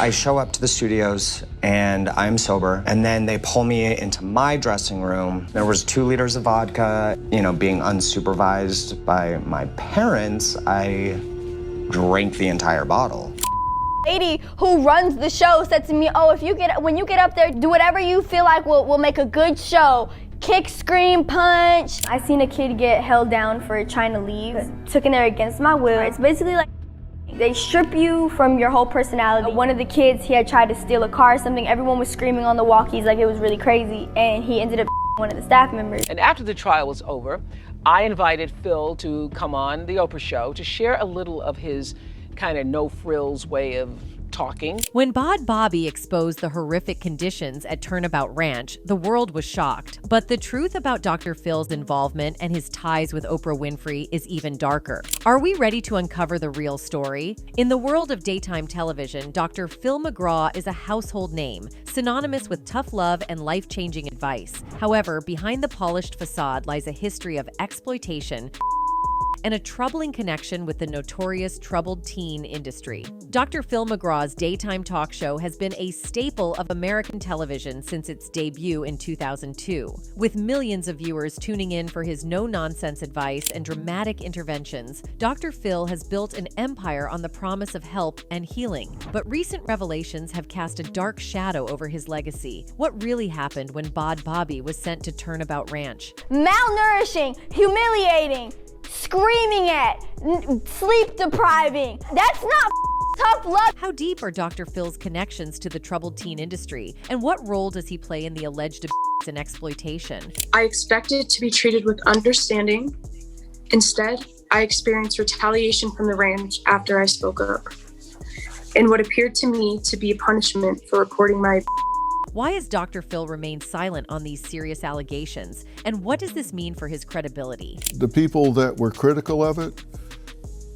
I show up to the studios and I'm sober, and then they pull me into my dressing room. There was 2 liters of vodka. Being unsupervised by my parents, I drank the entire bottle. Lady who runs the show said to me, oh, when you get up there, do whatever you feel like will make a good show. Kick, scream, punch. I seen a kid get held down for trying to leave, took in there against my will. It's basically like they strip you from your whole personality. One of the kids, he had tried to steal a car or something. Everyone was screaming on the walkies like it was really crazy, and he ended up one of the staff members. And after the trial was over, I invited Phil to come on the Oprah show to share a little of his kind of no-frills way of talking. When Bhad Bhabie exposed the horrific conditions at Turnabout Ranch, the world was shocked. But the truth about Dr. Phil's involvement and his ties with Oprah Winfrey is even darker. Are we ready to uncover the real story? In the world of daytime television, Dr. Phil McGraw is a household name, synonymous with tough love and life-changing advice. However, behind the polished facade lies a history of exploitation and a troubling connection with the notorious troubled teen industry. Dr. Phil McGraw's daytime talk show has been a staple of American television since its debut in 2002. With millions of viewers tuning in for his no-nonsense advice and dramatic interventions, Dr. Phil has built an empire on the promise of help and healing. But recent revelations have cast a dark shadow over his legacy. What really happened when Bhad Bhabie was sent to Turnabout Ranch? Malnourishing, humiliating, screaming at, sleep depriving. That's not tough love. How deep are Dr. Phil's connections to the troubled teen industry, and what role does he play in the alleged abuse and exploitation? I expected to be treated with understanding. Instead, I experienced retaliation from the ranch after I spoke up, in what appeared to me to be a punishment for reporting my. Why has Dr. Phil remained silent on these serious allegations, and what does this mean for his credibility? The people that were critical of it,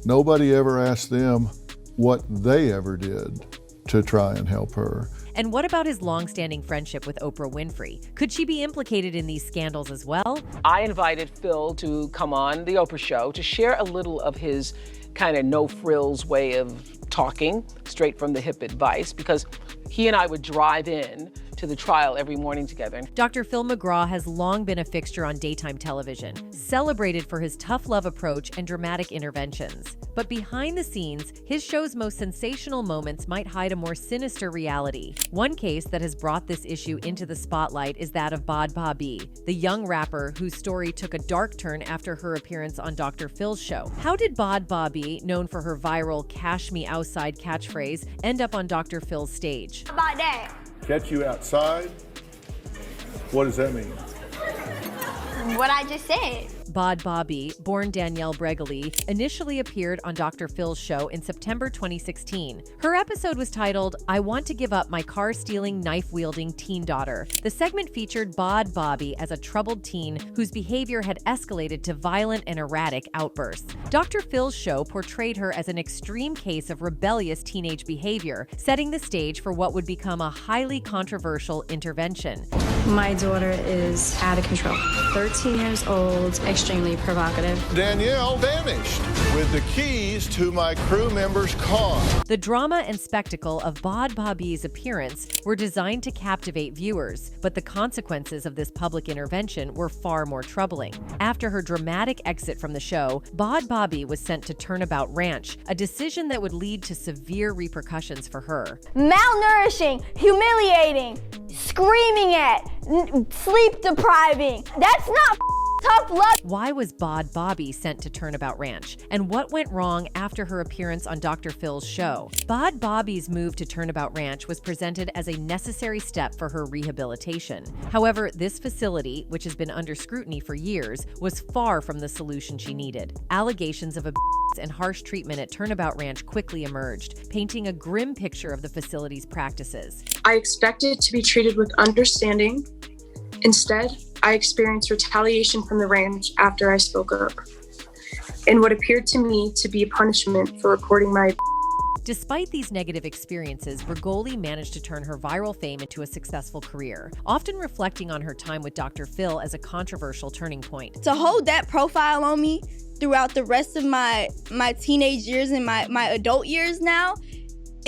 nobody ever asked them what they ever did to try and help her. And what about his long-standing friendship with Oprah Winfrey? Could she be implicated in these scandals as well? I invited Phil to come on the Oprah show to share a little of his kind of no-frills way of talking, straight from the hip advice, because he and I would drive in to the trial every morning together. Dr. Phil McGraw has long been a fixture on daytime television, celebrated for his tough love approach and dramatic interventions. But behind the scenes, his show's most sensational moments might hide a more sinister reality. One case that has brought this issue into the spotlight is that of Bhad Bhabie, the young rapper whose story took a dark turn after her appearance on Dr. Phil's show. How did Bhad Bhabie, known for her viral "Cash Me Outside" catchphrase, end up on Dr. Phil's stage? How about that? Catch you outside? What does that mean? What I just said. Bhad Bhabie, born Danielle Bregoli, initially appeared on Dr. Phil's show in September 2016. Her episode was titled, "I Want to Give Up My Car-Stealing, Knife-Wielding Teen Daughter." The segment featured Bhad Bhabie as a troubled teen whose behavior had escalated to violent and erratic outbursts. Dr. Phil's show portrayed her as an extreme case of rebellious teenage behavior, setting the stage for what would become a highly controversial intervention. My daughter is out of control. 13 years old, extremely provocative. Danielle vanished with the keys to my crew member's car. The drama and spectacle of Bhad Bhabie's appearance were designed to captivate viewers, but the consequences of this public intervention were far more troubling. After her dramatic exit from the show, Bhad Bhabie was sent to Turnabout Ranch, a decision that would lead to severe repercussions for her. Malnourishing, humiliating, screaming at, sleep depriving. That's not tough love. Why was Bhad Bhabie sent to Turnabout Ranch? And what went wrong after her appearance on Dr. Phil's show? Bhad Bhabie's move to Turnabout Ranch was presented as a necessary step for her rehabilitation. However, this facility, which has been under scrutiny for years, was far from the solution she needed. Allegations of abuse and harsh treatment at Turnabout Ranch quickly emerged, painting a grim picture of the facility's practices. I expected to be treated with understanding. Instead, I experienced retaliation from the ranch after I spoke up, in what appeared to me to be a punishment for reporting my. Despite these negative experiences, Bregoli managed to turn her viral fame into a successful career, often reflecting on her time with Dr. Phil as a controversial turning point. To hold that profile on me throughout the rest of my teenage years and my adult years now,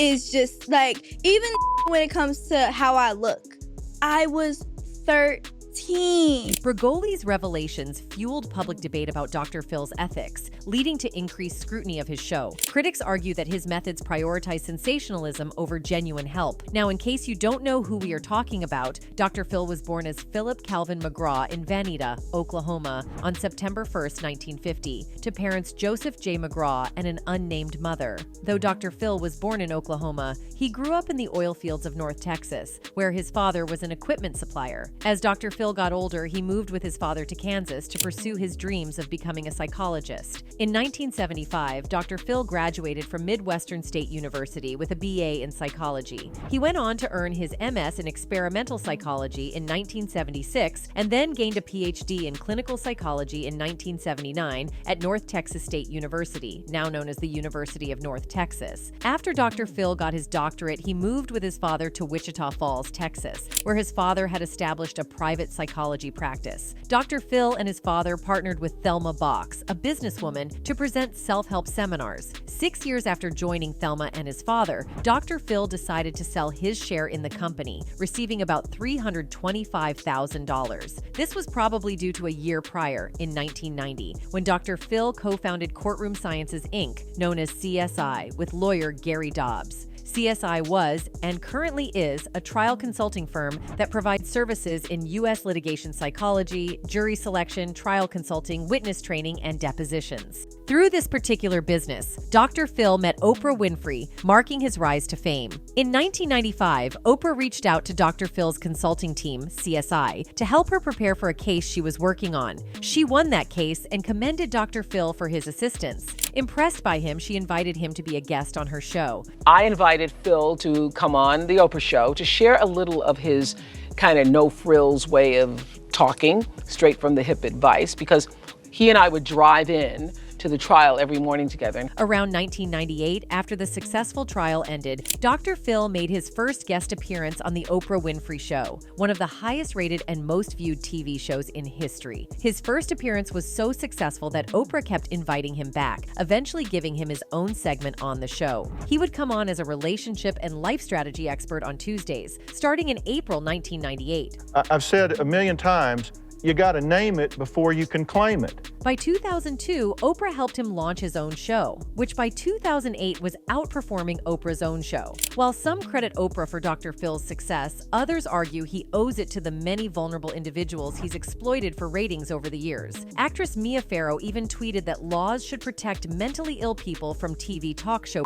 is just like, even when it comes to how I look. I was 13. Bregoli's revelations fueled public debate about Dr. Phil's ethics, leading to increased scrutiny of his show. Critics argue that his methods prioritize sensationalism over genuine help. Now, in case you don't know who we are talking about, Dr. Phil was born as Philip Calvin McGraw in Vanita, Oklahoma, on September 1st, 1950, to parents Joseph J. McGraw and an unnamed mother. Though Dr. Phil was born in Oklahoma, he grew up in the oil fields of North Texas, where his father was an equipment supplier. As Dr. Phil got older, he moved with his father to Kansas to pursue his dreams of becoming a psychologist. In 1975, Dr. Phil graduated from Midwestern State University with a BA in psychology. He went on to earn his MS in experimental psychology in 1976 and then gained a PhD in clinical psychology in 1979 at North Texas State University, now known as the University of North Texas. After Dr. Phil got his doctorate, he moved with his father to Wichita Falls, Texas, where his father had established a private psychology practice. Dr. Phil and his father partnered with Thelma Box, a businesswoman, to present self-help seminars. 6 years after joining Thelma and his father, Dr. Phil decided to sell his share in the company, receiving about $325,000. This was probably due to a year prior, in 1990, when Dr. Phil co-founded Courtroom Sciences, Inc., known as CSI, with lawyer Gary Dobbs. CSI was, and currently is, a trial consulting firm that provides services in U.S. litigation psychology, jury selection, trial consulting, witness training, and depositions. Through this particular business, Dr. Phil met Oprah Winfrey, marking his rise to fame. In 1995, Oprah reached out to Dr. Phil's consulting team, CSI, to help her prepare for a case she was working on. She won that case and commended Dr. Phil for his assistance. Impressed by him, she invited him to be a guest on her show. I invited Phil to come on the Oprah show to share a little of his kind of no-frills way of talking, straight from the hip advice, because he and I would drive in to the trial every morning together. Around 1998, after the successful trial ended, Dr. Phil made his first guest appearance on The Oprah Winfrey Show, one of the highest-rated and most viewed TV shows in history. His first appearance was so successful that Oprah kept inviting him back, eventually giving him his own segment on the show. He would come on as a relationship and life strategy expert on Tuesdays, starting in April 1998. I've said a million times, you got to name it before you can claim it. By 2002, Oprah helped him launch his own show, which by 2008 was outperforming Oprah's own show. While some credit Oprah for Dr. Phil's success, others argue he owes it to the many vulnerable individuals he's exploited for ratings over the years. Actress Mia Farrow even tweeted that laws should protect mentally ill people from TV talk show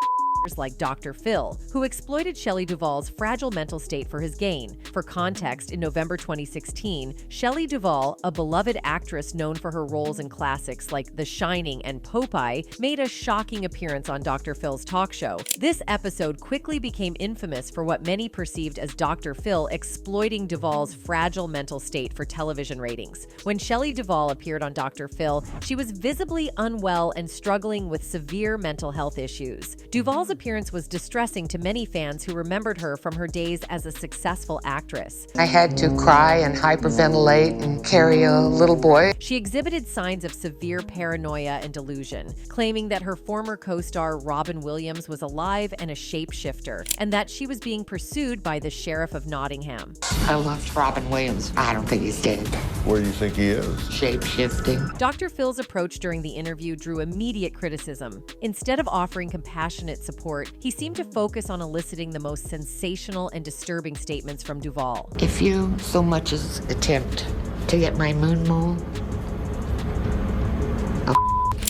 like Dr. Phil, who exploited Shelley Duvall's fragile mental state for his gain. For context, in November 2016, Shelley Duvall, a beloved actress known for her roles in classics like The Shining and Popeye, made a shocking appearance on Dr. Phil's talk show. This episode quickly became infamous for what many perceived as Dr. Phil exploiting Duvall's fragile mental state for television ratings. When Shelley Duvall appeared on Dr. Phil, she was visibly unwell and struggling with severe mental health issues. Duvall's appearance was distressing to many fans who remembered her from her days as a successful actress. I had to cry and hyperventilate and carry a little boy. She exhibited signs of severe paranoia and delusion, claiming that her former co-star Robin Williams was alive and a shapeshifter, and that she was being pursued by the Sheriff of Nottingham. I loved Robin Williams. I don't think he's dead. Where do you think he is? Shape-shifting. Dr. Phil's approach during the interview drew immediate criticism. Instead of offering compassionate support, he seemed to focus on eliciting the most sensational and disturbing statements from Duvall. If you so much as attempt to get my moon mole,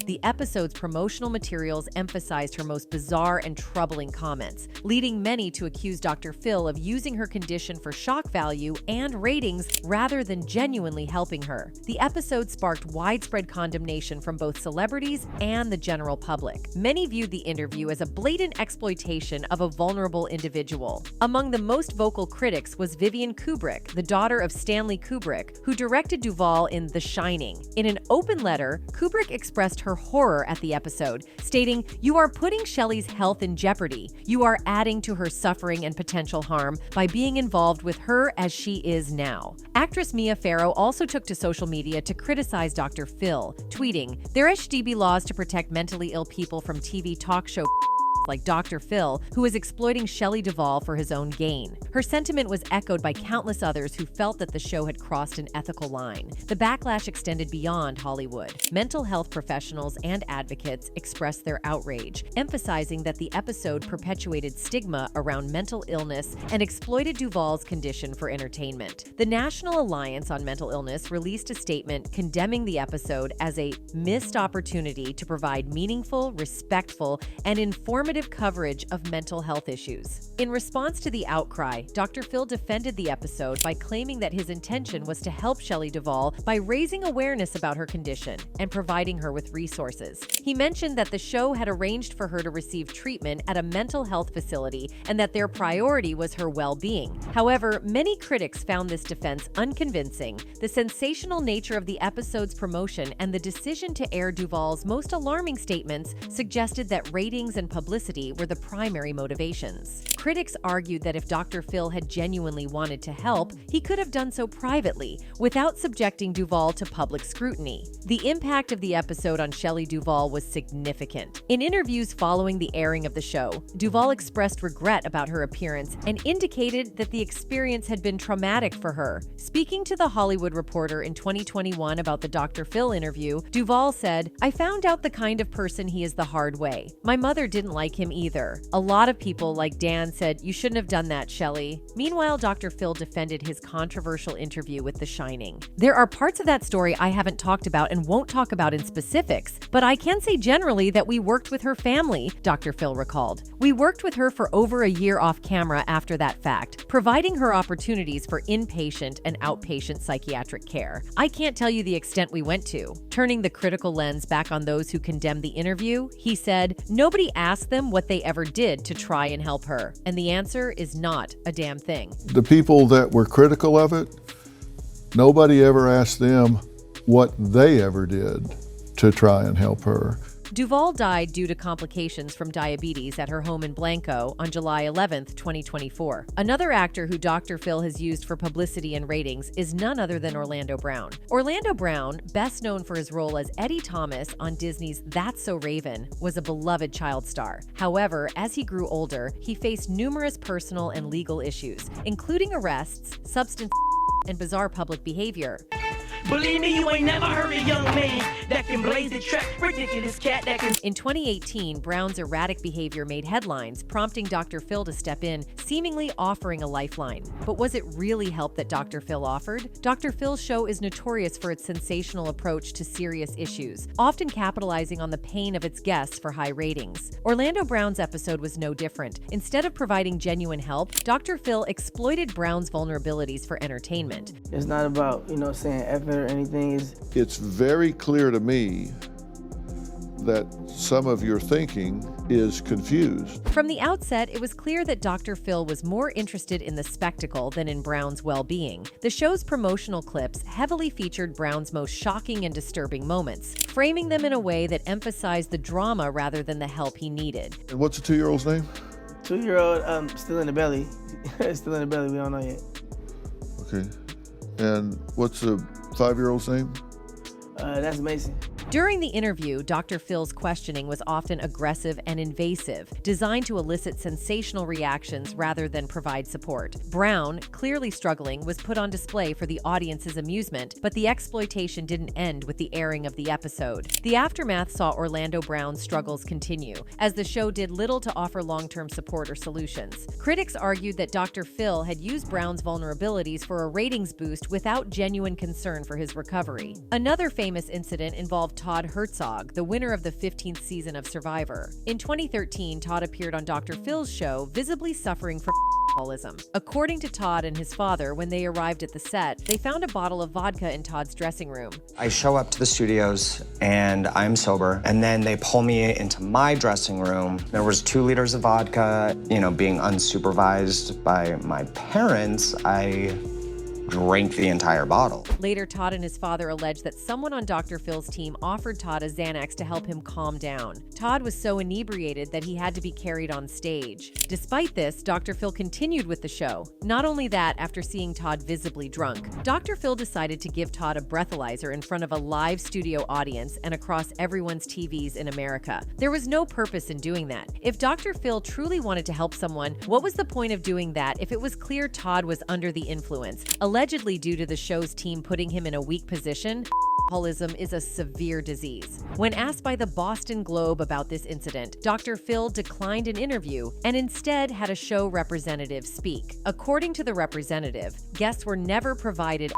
The episode's promotional materials emphasized her most bizarre and troubling comments, leading many to accuse Dr. Phil of using her condition for shock value and ratings rather than genuinely helping her. The episode sparked widespread condemnation from both celebrities and the general public. Many viewed the interview as a blatant exploitation of a vulnerable individual. Among the most vocal critics was Vivian Kubrick, the daughter of Stanley Kubrick, who directed Duvall in The Shining. In an open letter, Kubrick expressed her horror at the episode, stating, "You are putting Shelley's health in jeopardy. You are adding to her suffering and potential harm by being involved with her as she is now." Actress Mia Farrow also took to social media to criticize Dr. Phil, tweeting, "There should be laws to protect mentally ill people from TV talk show like Dr. Phil, who was exploiting Shelley Duvall for his own gain. Her sentiment was echoed by countless others who felt that the show had crossed an ethical line. The backlash extended beyond Hollywood. Mental health professionals and advocates expressed their outrage, emphasizing that the episode perpetuated stigma around mental illness and exploited Duvall's condition for entertainment. The National Alliance on Mental Illness released a statement condemning the episode as a missed opportunity to provide meaningful, respectful, and informative coverage of mental health issues. In response to the outcry, Dr. Phil defended the episode by claiming that his intention was to help Shelley Duvall by raising awareness about her condition and providing her with resources. He mentioned that the show had arranged for her to receive treatment at a mental health facility and that their priority was her well-being. However, many critics found this defense unconvincing. The sensational nature of the episode's promotion and the decision to air Duvall's most alarming statements suggested that ratings and publicity were the primary motivations. Critics argued that if Dr. Phil had genuinely wanted to help, he could have done so privately, without subjecting Duvall to public scrutiny. The impact of the episode on Shelley Duvall was significant. In interviews following the airing of the show, Duvall expressed regret about her appearance and indicated that the experience had been traumatic for her. Speaking to The Hollywood Reporter in 2021 about the Dr. Phil interview, Duvall said, "I found out the kind of person he is the hard way. My mother didn't like him either. A lot of people, like Dan, said, 'You shouldn't have done that, Shelley.'" Meanwhile, Dr. Phil defended his controversial interview with The Shining. "There are parts of that story I haven't talked about and won't talk about in specifics, but I can say generally that we worked with her family," Dr. Phil recalled. "We worked with her for over a year off camera after that fact, providing her opportunities for inpatient and outpatient psychiatric care. I can't tell you the extent we went to." Turning the critical lens back on those who condemned the interview, he said, "Nobody asked them what they ever did to try and help her, and the answer is not a damn thing." The people that were critical of it, nobody ever asked them what they ever did to try and help her. Duvall died due to complications from diabetes at her home in Blanco on July 11, 2024. Another actor who Dr. Phil has used for publicity and ratings is none other than Orlando Brown. Orlando Brown, best known for his role as Eddie Thomas on Disney's That's So Raven, was a beloved child star. However, as he grew older, he faced numerous personal and legal issues, including arrests, substance and bizarre public behavior. Believe me, you ain't never heard a young man that can blaze the track, ridiculous cat that can... In 2018, Brown's erratic behavior made headlines, prompting Dr. Phil to step in, seemingly offering a lifeline. But was it really help that Dr. Phil offered? Dr. Phil's show is notorious for its sensational approach to serious issues, often capitalizing on the pain of its guests for high ratings. Orlando Brown's episode was no different. Instead of providing genuine help, Dr. Phil exploited Brown's vulnerabilities for entertainment. It's not about, saying effort or anything. It's very clear to me that some of your thinking is confused. From the outset, it was clear that Dr. Phil was more interested in the spectacle than in Brown's well-being. The show's promotional clips heavily featured Brown's most shocking and disturbing moments, framing them in a way that emphasized the drama rather than the help he needed. And what's the 2-year-old's name? 2-year-old, still in the belly. Still in the belly, we don't know yet. Okay. And what's the 5-year-old's name? That's Mason. During the interview, Dr. Phil's questioning was often aggressive and invasive, designed to elicit sensational reactions rather than provide support. Brown, clearly struggling, was put on display for the audience's amusement, but the exploitation didn't end with the airing of the episode. The aftermath saw Orlando Brown's struggles continue, as the show did little to offer long-term support or solutions. Critics argued that Dr. Phil had used Brown's vulnerabilities for a ratings boost without genuine concern for his recovery. Another famous incident involved Todd Herzog, the winner of the 15th season of Survivor. In 2013, Todd appeared on Dr. Phil's show, visibly suffering from alcoholism. According to Todd and his father, when they arrived at the set, they found a bottle of vodka in Todd's dressing room. I show up to the studios and I'm sober, and then they pull me into my dressing room. There was 2 liters of vodka, being unsupervised by my parents. I drank the entire bottle. Later, Todd and his father alleged that someone on Dr. Phil's team offered Todd a Xanax to help him calm down. Todd was so inebriated that he had to be carried on stage. Despite this, Dr. Phil continued with the show. Not only that, after seeing Todd visibly drunk, Dr. Phil decided to give Todd a breathalyzer in front of a live studio audience and across everyone's TVs in America. There was no purpose in doing that. If Dr. Phil truly wanted to help someone, what was the point of doing that if it was clear Todd was under the influence? Allegedly due to the show's team putting him in a weak position, alcoholism is a severe disease. When asked by the Boston Globe about this incident, Dr. Phil declined an interview and instead had a show representative speak. According to the representative, guests were never provided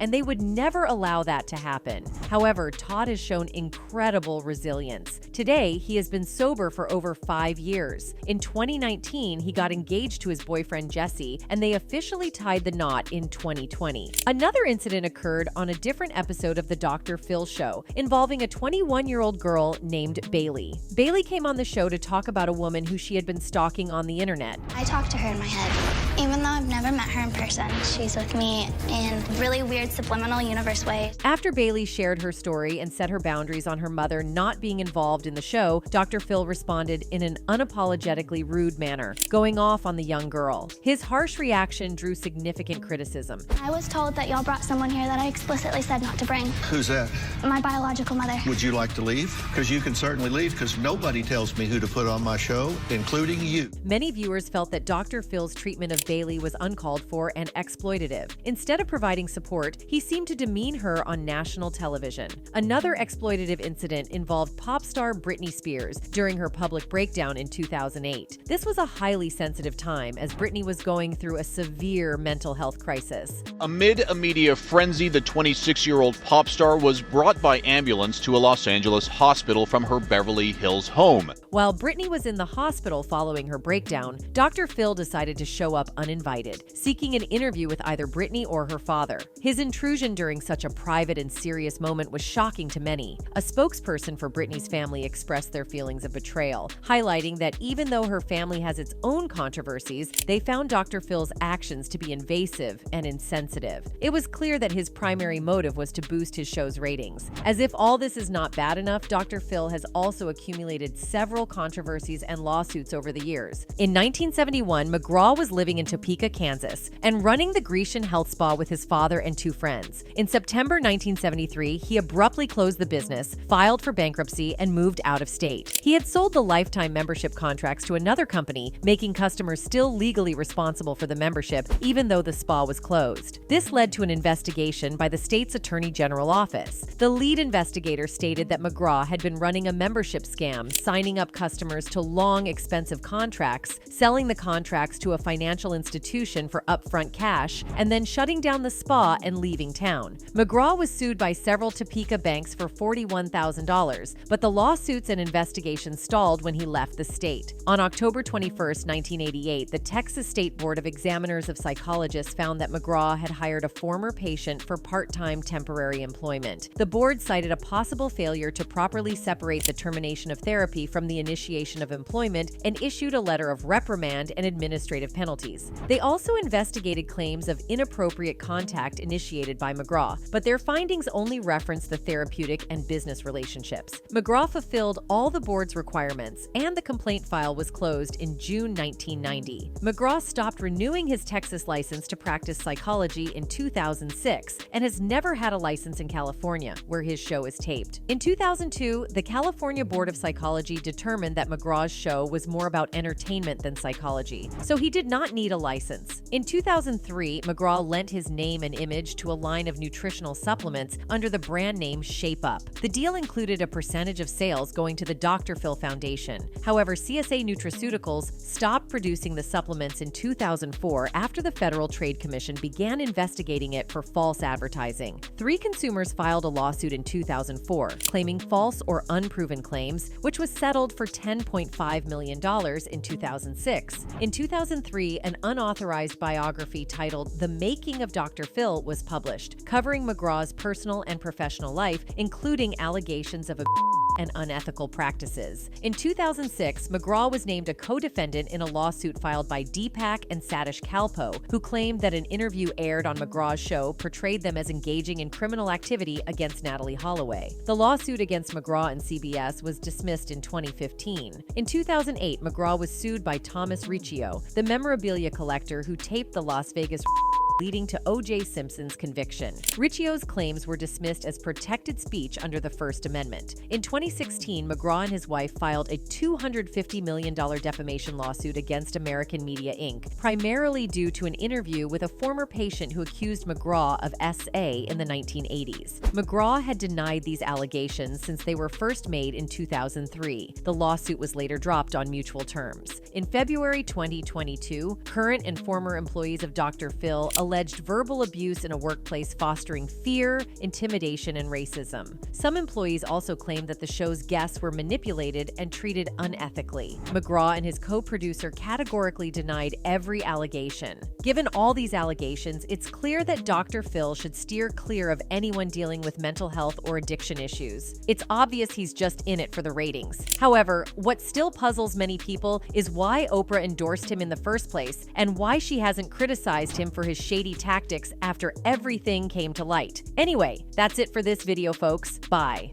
and they would never allow that to happen. However, Todd has shown incredible resilience. Today, he has been sober for over 5 years. In 2019, he got engaged to his boyfriend Jesse, and they officially tied the knot in 2020. Another incident occurred on a different episode of the Dr. Phil Show, involving a 21-year-old girl named Bailey. Bailey came on the show to talk about a woman who she had been stalking on the internet. I talk to her in my head. Even though I've never met her in person, she's with me in really weird subliminal universe ways. After Bailey shared her story and set her boundaries on her mother not being involved in the show, Dr. Phil responded in an unapologetically rude manner, going off on the young girl. His harsh reaction drew significant criticism. I was told that y'all brought someone here that I explicitly said not to bring. Who's that? My biological mother. Would you like to leave? Because you can certainly leave, because nobody tells me who to put on my show, including you. Many viewers felt that Dr. Phil's treatment of Bailey was uncalled for and exploitative. Instead of providing support, he seemed to demean her on national television. Another exploitative incident involved pop star Britney Spears during her public breakdown in 2008. This was a highly sensitive time as Britney was going through a severe mental health crisis. Amid a media frenzy, the 26-year-old pop star was brought by ambulance to a Los Angeles hospital from her Beverly Hills home. While Britney was in the hospital following her breakdown, Dr. Phil decided to show up uninvited, seeking an interview with either Britney or her father. His intrusion during such a private and serious moment was shocking to many. A spokesperson for Britney's family expressed their feelings of betrayal, highlighting that even though her family has its own controversies, they found Dr. Phil's actions to be invasive and insensitive. It was clear that his primary motive was to boost his show's ratings. As if all this is not bad enough, Dr. Phil has also accumulated several controversies and lawsuits over the years. In 1971, McGraw was living in Topeka, Kansas, and running the Grecian Health Spa with his father and 2 friends. In September 1973, he abruptly closed the business, filed for bankruptcy, and moved out of state. He had sold the lifetime membership contracts to another company, making customers still legally responsible for the membership, even though the spa was closed. This led to an investigation by the state's Attorney General office. The lead investigator stated that McGraw had been running a membership scam, signing up customers to long, expensive contracts, selling the contracts to a financial institution for upfront cash, and then shutting down the spa and leaving town. McGraw was sued by several Topeka banks for $41,000, but the lawsuits and investigations stalled when he left the state. On October 21, 1988, the Texas State Board of Examiners of Psychologists found that McGraw had hired a former patient for part-time temporary employment. The board cited a possible failure to properly separate the termination of therapy from the initiation of employment and issued a letter of reprimand and administrative penalties. They also investigated claims of inappropriate contact initiated by McGraw, but their findings only referenced the therapeutic and business relationships. McGraw fulfilled all the board's requirements, and the complaint file was closed in June 1990. McGraw stopped renewing his Texas license to practice psychology in 2006 and has never had a license in California, where his show is taped. In 2002, the California Board of Psychology determined that McGraw's show was more about entertainment than psychology, so he did not need a license. In 2003, McGraw lent his name and image to a line of nutritional supplements under the brand name Shape Up. The deal included a percentage of sales going to the Dr. Phil Foundation. However, CSA Nutraceuticals stopped producing the supplements in 2004 after the Federal Trade Commission began investigating it for false advertising. 3 consumers filed a lawsuit in 2004, claiming false or unproven claims, which was settled for $10.5 million in 2006. In 2003, an unauthorized biography titled The Making of Dr. Phil was published, covering McGraw's personal and professional life, including allegations of abuse and unethical practices. In 2006, McGraw was named a co-defendant in a lawsuit filed by Deepak and Satish Kalpo, who claimed that an interview aired on McGraw's show portrayed them as engaging in criminal activity against Natalie Holloway. The lawsuit against McGraw and CBS was dismissed in 2015. In 2008, McGraw was sued by Thomas Riccio, the memorabilia collector who taped the Las Vegas leading to O.J. Simpson's conviction. Riccio's claims were dismissed as protected speech under the First Amendment. In 2016, McGraw and his wife filed a $250 million defamation lawsuit against American Media Inc., primarily due to an interview with a former patient who accused McGraw of SA in the 1980s. McGraw had denied these allegations since they were first made in 2003. The lawsuit was later dropped on mutual terms. In February 2022, current and former employees of Dr. Phil alleged verbal abuse in a workplace fostering fear, intimidation, and racism. Some employees also claimed that the show's guests were manipulated and treated unethically. McGraw and his co-producer categorically denied every allegation. Given all these allegations, it's clear that Dr. Phil should steer clear of anyone dealing with mental health or addiction issues. It's obvious he's just in it for the ratings. However, what still puzzles many people is why Oprah endorsed him in the first place and why she hasn't criticized him for his shady tactics after everything came to light. Anyway, that's it for this video, folks. Bye.